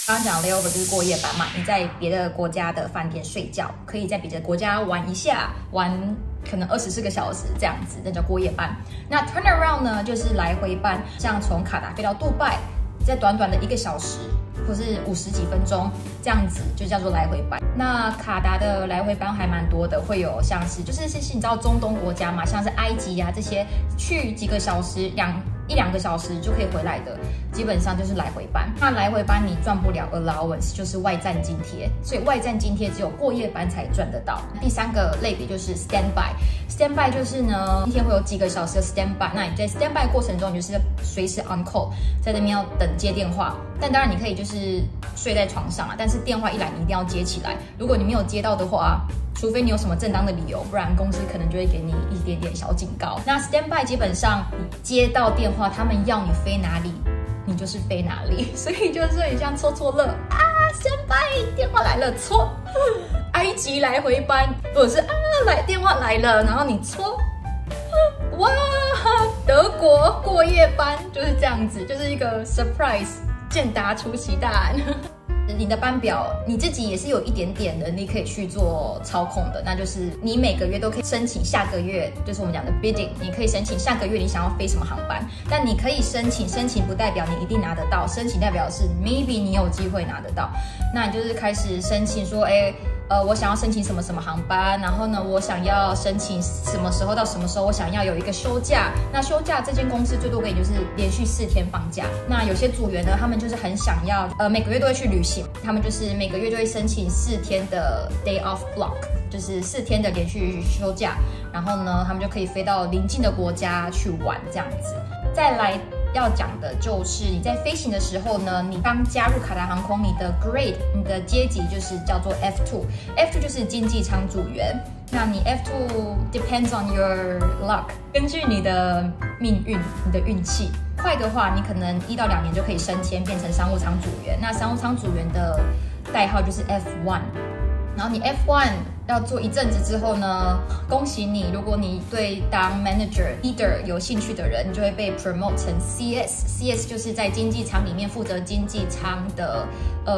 刚刚讲 layover 就是过夜班嘛，你在别的国家的饭店睡觉，可以在别的国家玩一下，玩可能24个小时这样子，那叫过夜班。那 turnaround 呢，就是来回班，像从卡达飞到杜拜，在短短的1个小时或是50几分钟这样子，就叫做来回班。那卡达的来回班还蛮多的，会有像是就是你知道中东国家嘛，像是埃及啊这些，去几个小时一两个小时就可以回来的，基本上就是来回班。那来回班你赚不了 allowance， 就是外站津贴，所以外站津贴只有过夜班才赚得到。第3个类别就是 standby，standby 就是呢，一天会有几个小时的 standby， 那你在 standby 过程中，你就是随时 on call， 在那边要等接电话。但当然你可以就是睡在床上啊，但是电话一来你一定要接起来。如果你没有接到的话，除非你有什么正当的理由，不然公司可能就会给你一点点小警告。那 standby 基本上你接到电话，他们要你飞哪里，你就是飞哪里，所以就是很像戳戳乐啊 ，standby 电话来了戳，埃及来回班，或者是电话来了，然后你戳，哇，德国过夜班就是这样子，就是一个 surprise， 健达出奇蛋。你的班表你自己也是有一点点能力可以去做操控的，那就是你每个月都可以申请下个月，就是我们讲的 bidding， 你可以申请下个月你想要飞什么航班，但你可以申请不代表你一定拿得到，申请代表是 maybe 你有机会拿得到，那你就是开始申请说，我想要申请什么什么航班，然后呢，我想要申请什么时候到什么时候，我想要有一个休假。那休假这间公司最多给你就是连续4天放假。那有些组员呢，他们就是很想要，每个月都会去旅行，他们就是每个月就会申请4天的 day off block， 就是4天的连续休假。然后呢，他们就可以飞到邻近的国家去玩这样子。再来要讲的就是你在飞行的时候呢，你刚加入卡达航空，你的 grade， 你的阶级就是叫做 F2，F2 就是经济舱组员。那你 F2 depends on your luck， 根据你的命运，你的运气。快的话，你可能1到2年就可以升迁变成商务舱组员。那商务舱组员的代号就是 F1。然后你 F1 要做一阵子之后呢，恭喜你！如果你对当 manager、leader 有兴趣的人，你就会被 promote 成 CS。CS 就是在经济舱里面负责经济舱的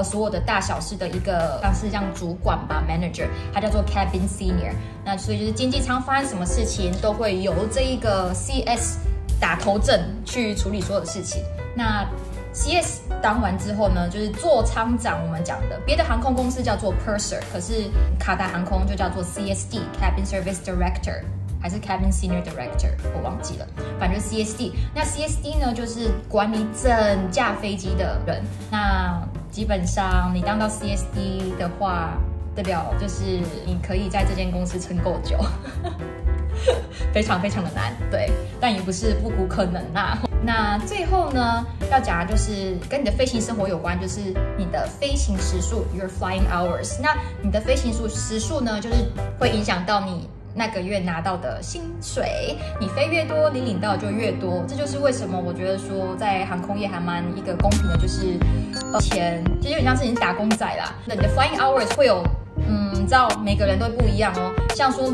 所有的大小事的一个像主管吧 manager， 他叫做 cabin senior。那所以就是经济舱发生什么事情，都会由这一个 CS 打头阵去处理所有的事情。那CS 当完之后呢，就是座舱长，我们讲的，别的航空公司叫做 Purser， 可是卡达航空就叫做 CSD Cabin Service Director， 还是 Cabin Senior Director， 我忘记了，反正就是 CSD。那 CSD 呢，就是管理整架飞机的人。那基本上你当到 CSD 的话，代表就是你可以在这间公司撑够久。非常非常的难，对，但也不是不无可能啦。那最后呢，要讲的就是跟你的飞行生活有关，就是你的飞行时数 ，your flying hours。那你的飞行时数呢，就是会影响到你那个月拿到的薪水。你飞越多，你领到就越多。这就是为什么我觉得说，在航空业还蛮一个公平的，就是钱其实有点像是你打工仔啦。那你的 flying hours 会有。你知道每个人都不一样哦。像说，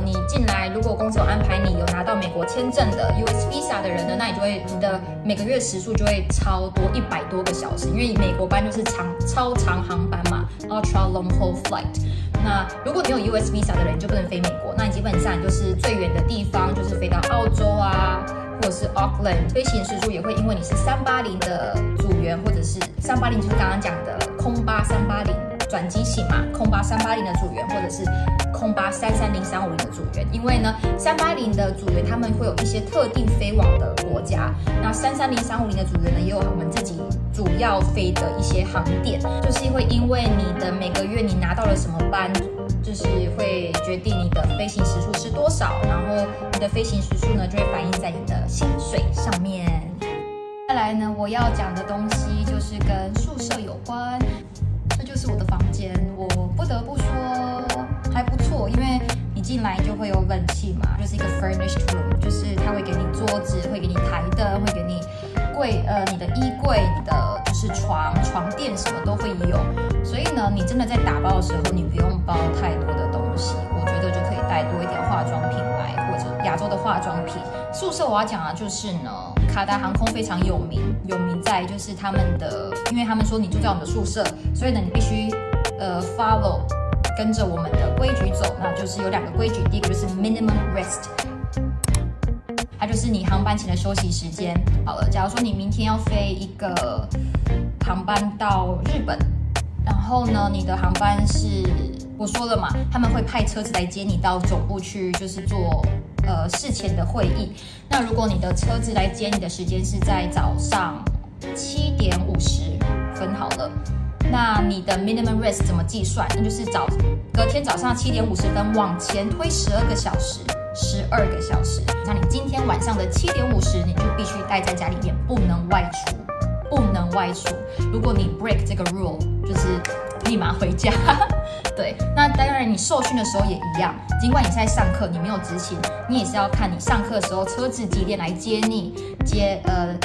你进来，如果公司有安排你有拿到美国签证的 US Visa 的人呢，那你的每个月时数就会超多100多个小时，因为美国班就是超长航班嘛 ，ultra long haul flight。那如果你有 US Visa 的人，你就不能飞美国，那你基本上就是最远的地方就是飞到澳洲啊，或者是 Auckland， 飞行时数也会因为你是380的组员，或者是380就是刚刚讲的空巴380。转机型嘛，空巴380的组员，或者是空巴330350的组员，因为呢，380的组员他们会有一些特定飞往的国家，那330350的组员呢，也有我们自己主要飞的一些航点，就是会因为你的每个月你拿到了什么班，就是会决定你的飞行时数是多少，然后你的飞行时数呢就会反映在你的薪水上面。再来呢，我要讲的东西就是跟宿舍有关。这就是我的房间，我不得不说还不错，因为你进来就会有冷气嘛，就是一个 furnished room， 就是它会给你桌子，会给你台灯，会给你你的衣柜，你的就是床垫什么都会有，所以呢，你真的在打包的时候，你不用包太多的东西，我觉得就可以带多一点化妆品来，或者亚洲的化妆品。宿舍我要讲的就是呢，卡达航空非常有名在就是他们的，因为他们说你住在我们的宿舍，所以呢你必须follow 跟着我们的规矩走，那就是有2个规矩，第一个就是 minimum rest， 它就是你航班前的休息时间。好了，假如说你明天要飞一个航班到日本，然后呢你的航班是我说了嘛，他们会派车子来接你到总部去，就是做事前的会议。那如果你的车子来接你的时间是在早上7点50分好了，那你的 minimum rest 怎么计算？那就是隔天早上7点50分往前推12个小时，12个小时。那你今天晚上的7点50，你就必须待在家里面，不能外出，不能外出。如果你 break 这个 rule， 就是立马回家。对，那当然你受训的时候也一样，尽管你是在上课，你没有执勤，你也是要看你上课的时候车子几点来接你，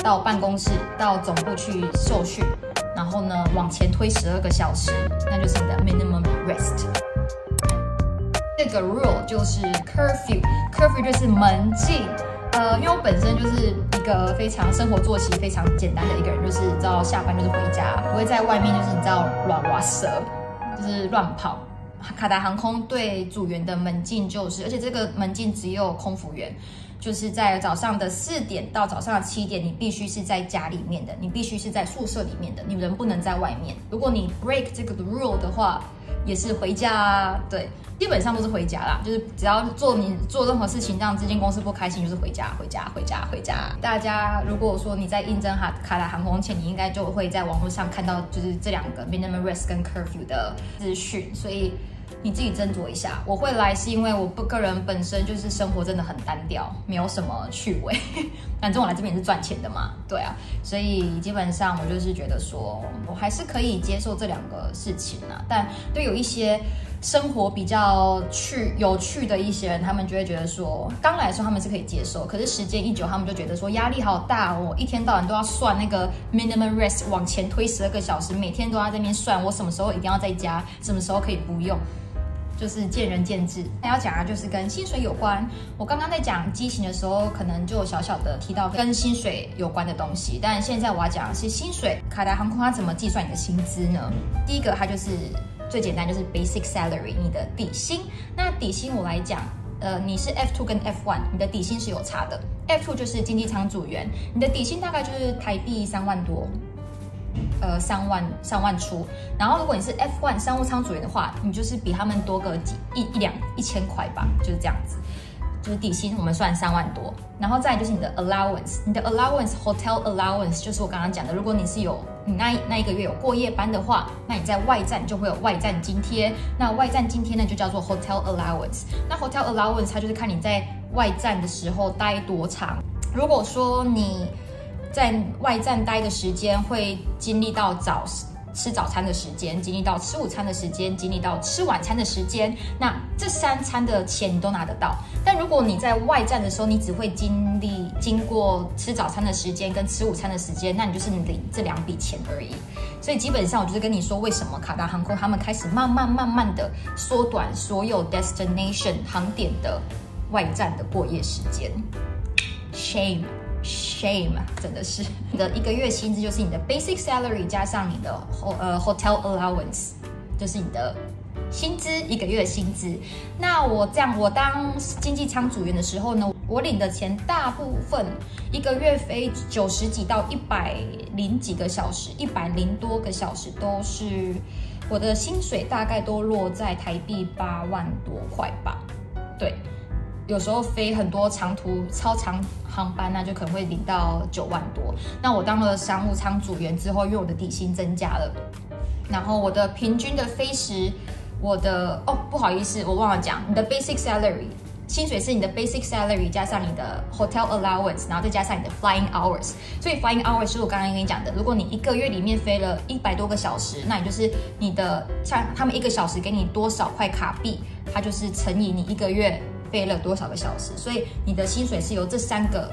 到办公室到总部去受训，然后呢往前推12个小时，那就是你的 minimum rest。这个 rule 就是 curfew 就是门禁。因为我本身就是一个非常生活作息非常简单的一个人，就是你知道下班就是回家，不会在外面就是你知道乱蛇，就是乱跑。卡达航空对组员的门禁就是，而且这个门禁只有空服员，就是在早上的4点到早上的7点，你必须是在家里面的，你必须是在宿舍里面的，你人不能在外面。如果你 break 这个 rule 的话，也是回家啊，对，基本上都是回家啦，就是只要你做任何事情让这间公司不开心，就是回家。大家如果说你在应征卡达航空前，你应该就会在网络上看到就是这2个 minimum rest 跟 curfew 的资讯，所以你自己斟酌一下。我会来是因为我个人本身就是生活真的很单调，没有什么趣味。反正我来这边也是赚钱的嘛，对啊，所以基本上我就是觉得说，我还是可以接受这2个事情啊。但对有一些生活比较有趣的一些人，他们就会觉得说，刚来的时候他们是可以接受，可是时间一久，他们就觉得说压力好大哦，一天到晚都要算那个 minimum rest 往前推12个小时，每天都要在那边算我什么时候一定要在家，什么时候可以不用。就是见仁见智。那要讲的就是跟薪水有关。我刚刚在讲机型的时候，可能就小小的提到跟薪水有关的东西，但现在我要讲的是薪水。卡达航空它怎么计算你的薪资呢？第一个，它就是最简单，就是 basic salary， 你的底薪。那底薪我来讲，你是 F2 跟 F1， 你的底薪是有差的。F2 就是经济舱组员，你的底薪大概就是台币3万多。3万出，然后如果你是 F1 商务舱组员的话，你就是比他们多个1000块吧，就是这样子，就是底薪我们算3万多，然后再来就是你的 allowance， 你的 allowance hotel allowance 就是我刚刚讲的，如果你是你那一个月有过夜班的话，那你在外站就会有外站津贴，那外站津贴呢就叫做 hotel allowance， 那 hotel allowance 它就是看你在外站的时候待多长，如果说你在外站待的时间会经历到吃早餐的时间，经历到吃午餐的时间，经历到吃晚餐的时间，那这3餐的钱你都拿得到。但如果你在外站的时候，你只会经过吃早餐的时间跟吃午餐的时间，那你就是领这2笔钱而已。所以基本上我就是跟你说，为什么卡达航空他们开始慢慢的缩短所有 destination 航点的外站的过夜时间。Shame， 真的是你的1个月薪资就是你的 basic salary 加上你的hotel allowance， 就是你的薪资1个月薪资。那我当经济舱组员的时候呢，我领的钱大部分1个月飞90几到100几个小时，100多个小时都是我的薪水，大概都落在台币8万多块吧，对。有时候飞很多长途超长航班，那就可能会领到9万多。那我当了商务舱组员之后，因为我的底薪增加了，然后我的平均的飞时，不好意思，我忘了讲，你的 basic salary 薪水是你的 basic salary 加上你的 hotel allowance， 然后再加上你的 flying hours。所以 flying hours 是我刚刚跟你讲的，如果你1个月里面飞了100多个小时，那你就是你的像他们1个小时给你多少块卡币，它就是乘以你1个月飞了多少个小时，所以你的薪水是由这3个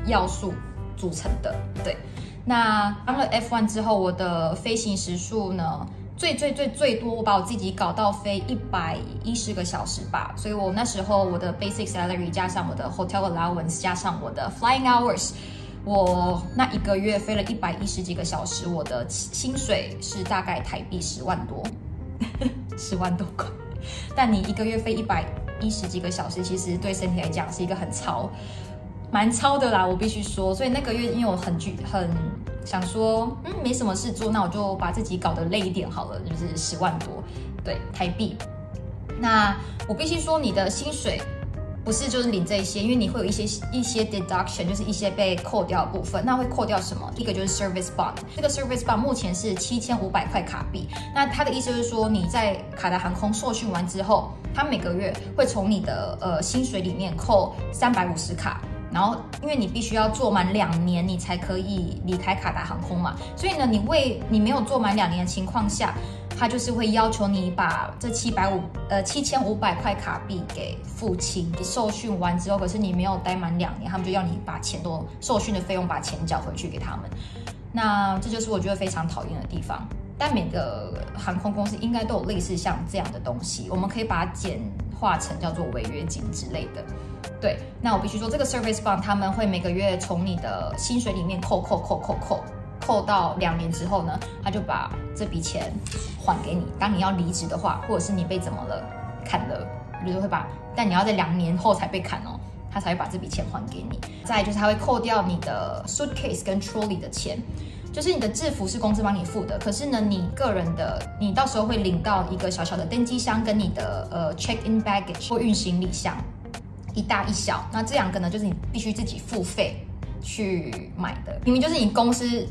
要素组成的。对，那当了 F1 之后，我的飞行时数呢，最多，我把我自己搞到飞110个小时吧。所以我那时候我的 basic salary 加上我的 hotel allowance 加上我的 flying hours，我那1个月飞了110几个小时，我的薪水是大概台币10万多，10万多块。但你1个月飞110几个小时，其实对身体来讲是一个蛮超的啦，我必须说。所以那个月因为我很想说，没什么事做，那我就把自己搞得累一点好了，就是10万多，对，台币。那我必须说，你的薪水不是就是领这一些，因为你会有一些 deduction， 就是一些被扣掉的部分。那会扣掉什么？第一个就是 service bond， 这个 service bond 目前是7500块卡币。那它的意思就是说，你在卡达航空受训完之后，它每个月会从你的薪水里面扣350卡。然后，因为你必须要做满2年，你才可以离开卡达航空嘛，所以呢，你没有做满2年的情况下，他就是会要求你把这7500块卡币给付清。你受训完之后，可是你没有待满2年，他们就要你把受训的费用把钱缴回去给他们。那这就是我觉得非常讨厌的地方。但每个航空公司应该都有类似像这样的东西，我们可以把它简化成叫做违约金之类的。对，那我必须说，这个 service bond 他们会每个月从你的薪水里面扣到2年之后呢，他就把这笔钱还给你。当你要离职的话，或者是你被怎么了砍了，就是会但你要在2年后才被砍哦，他才会把这笔钱还给你。再来就是他会扣掉你的 suitcase 跟 trolley 的钱。就是你的制服是公司帮你付的，可是呢，你个人的，你到时候会领到一个小小的登机箱跟你的check-in baggage 或运行李箱，一大一小。那这2个呢，就是你必须自己付费去买的。明明就是你公司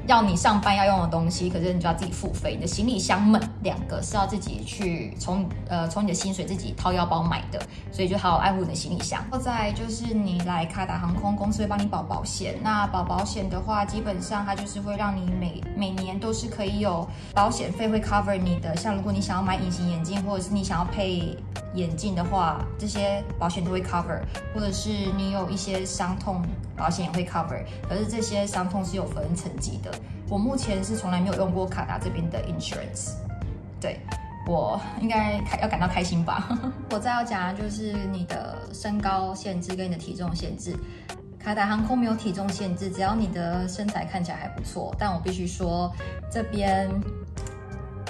要你上班要用的东西，可是你就要自己付费。你的行李箱们2个是要自己去从你的薪水自己掏腰包买的，所以就好好爱护你的行李箱。再来就是你来卡达航空公司会帮你保保险，那保险的话，基本上它就是会让你每年都是可以有保险费会 cover 你的，像如果你想要买隐形眼镜，或者是你想要配眼镜的话，这些保险都会 cover， 或者是你有一些伤痛，保险也会 cover。可是这些伤痛是有分层级的。我目前是从来没有用过卡达这边的 insurance， 对，我应该要感到开心吧。我再要讲的就是你的身高限制跟你的体重限制。卡达航空没有体重限制，只要你的身材看起来还不错。但我必须说，这边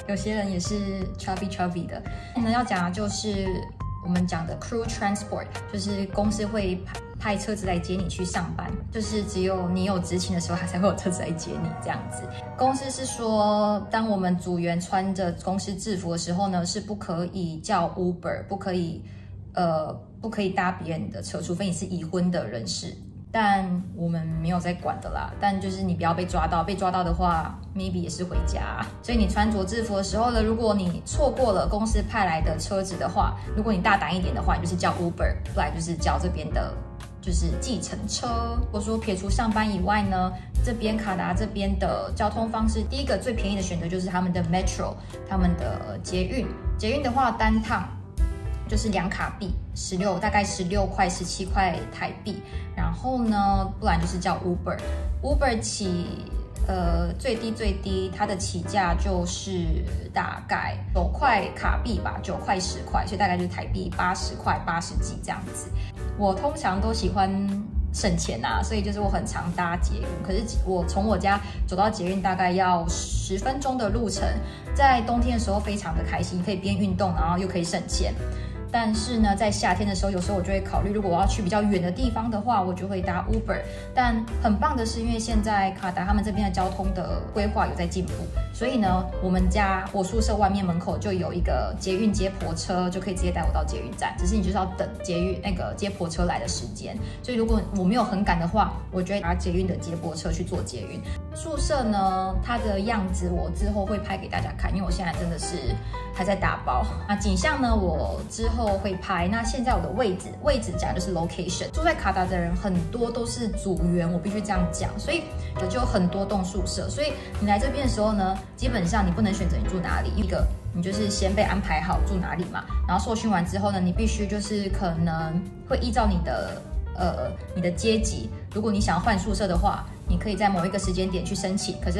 有些人也是 chubby 的。要讲的就是我们讲的 crew transport， 就是公司会派车子来接你去上班，就是只有你有执勤的时候，他才会有车子来接你这样子。公司是说，当我们组员穿着公司制服的时候呢，是不可以叫 Uber， 不可以搭别人的车，除非你是已婚的人士。但我们没有在管的啦，但就是你不要被抓到，被抓到的话 maybe 也是回家。所以你穿着制服的时候呢，如果你错过了公司派来的车子的话，如果你大胆一点的话，你就是叫 Uber， 不然就是叫这边的就是计程车。或者说撇除上班以外呢，这边卡达这边的交通方式，第一个最便宜的选择就是他们的 Metro， 他们的捷运。捷运的话，单趟就是2卡币大概16块17块台币。然后呢，不然就是叫 Uber 起最低它的起价就是大概9块卡币吧，9块10块，所以大概就是台币80块80几这样子。我通常都喜欢省钱啊，所以就是我很常搭捷运，可是我从我家走到捷运大概要10分钟的路程，在冬天的时候非常的开心，可以边运动然后又可以省钱。但是呢，在夏天的时候，有时候我就会考虑，如果我要去比较远的地方的话，我就会搭 Uber。但很棒的是，因为现在卡达他们这边的交通的规划有在进步，所以呢，我宿舍外面门口就有一个捷运接驳车，就可以直接带我到捷运站。只是你就是要等接驳车来的时间。所以如果我没有很赶的话，我就会搭捷运的接驳车去做捷运。宿舍呢，它的样子我之后会拍给大家看，因为我现在真的是还在打包。那景象呢，我之后会拍。那现在我的位置讲就是 location。住在卡达的人很多都是组员，我必须这样讲，所以就有很多栋宿舍。所以你来这边的时候呢，基本上你不能选择你住哪里，一个你就是先被安排好住哪里嘛。然后受训完之后呢，你必须就是可能会依照你的阶级，如果你想要换宿舍的话，你可以在某一个时间点去申请，可是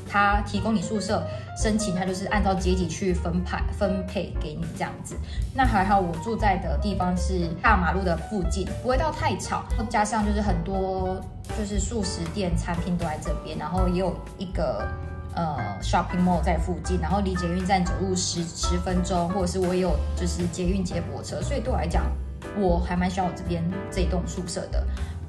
他提供你宿舍申请，他就是按照阶级去分配给你这样子。那还好我住在的地方是大马路的附近，不会到太吵，加上就是很多就是素食店、餐厅都在这边，然后也有一个shopping mall 在附近，然后离捷运站走路10分钟，或者是我也有就是捷运接驳车，所以对我来讲，我还蛮喜欢我这边这一栋宿舍的。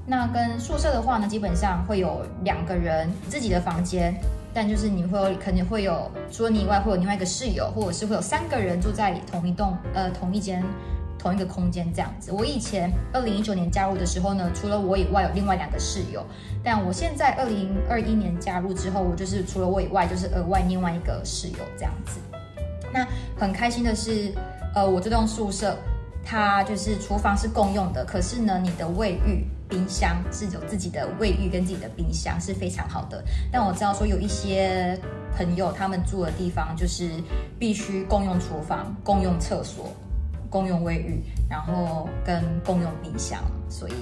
那跟宿舍的话呢，基本上会有2个人自己的房间，但就是你可能会有除了你以外，会有另外一个室友，或者是会有3个人住在同一个空间这样子。我以前2019年加入的时候呢，除了我以外有另外2个室友，但我现在2021年加入之后，我就是除了我以外，就是额外另外一个室友这样子。那很开心的是，我这栋宿舍它就是厨房是共用的，可是呢，你的卫浴、冰箱是有自己的卫浴跟自己的冰箱是非常好的。但我知道说有一些朋友他们住的地方就是必须共用厨房、共用厕所、共用卫浴，然后跟共用冰箱，所以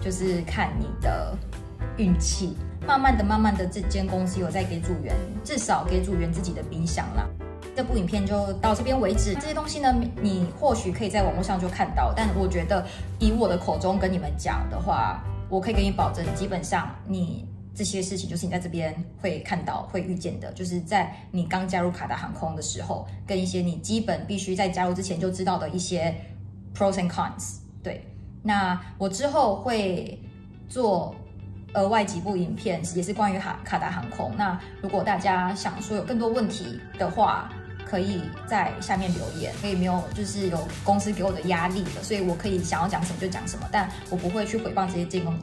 就是看你的运气。慢慢的，这间公司有在给组员，至少给组员自己的冰箱啦。这部影片就到这边为止。这些东西呢，你或许可以在网络上就看到，但我觉得以我的口中跟你们讲的话，我可以给你保证，基本上你这些事情就是你在这边会看到、会遇见的，就是在你刚加入卡达航空的时候，跟一些你基本必须在加入之前就知道的一些 pros and cons。对，那我之后会做额外几部影片，也是关于卡达航空。那如果大家想说有更多问题的话，可以在下面留言，可以没有就是有公司给我的压力的，所以我可以想要讲什么就讲什么，但我不会去诽谤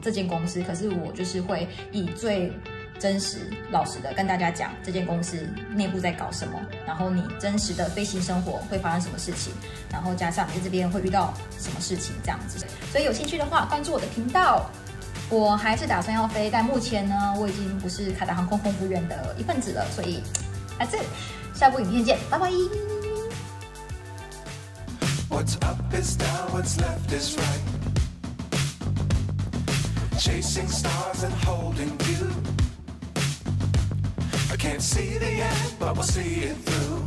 这间公司，可是我就是会以最真实、老实的跟大家讲这间公司内部在搞什么，然后你真实的飞行生活会发生什么事情，然后加上你在这边会遇到什么事情这样子。所以有兴趣的话，关注我的频道。我还是打算要飞，但目前呢，我已经不是卡达航空空服员的一份子了，所以that's it。下部影片见，拜拜。What's up is down, what's left is right. Chasing stars and holding you. I can't see the end, but we'll see it through.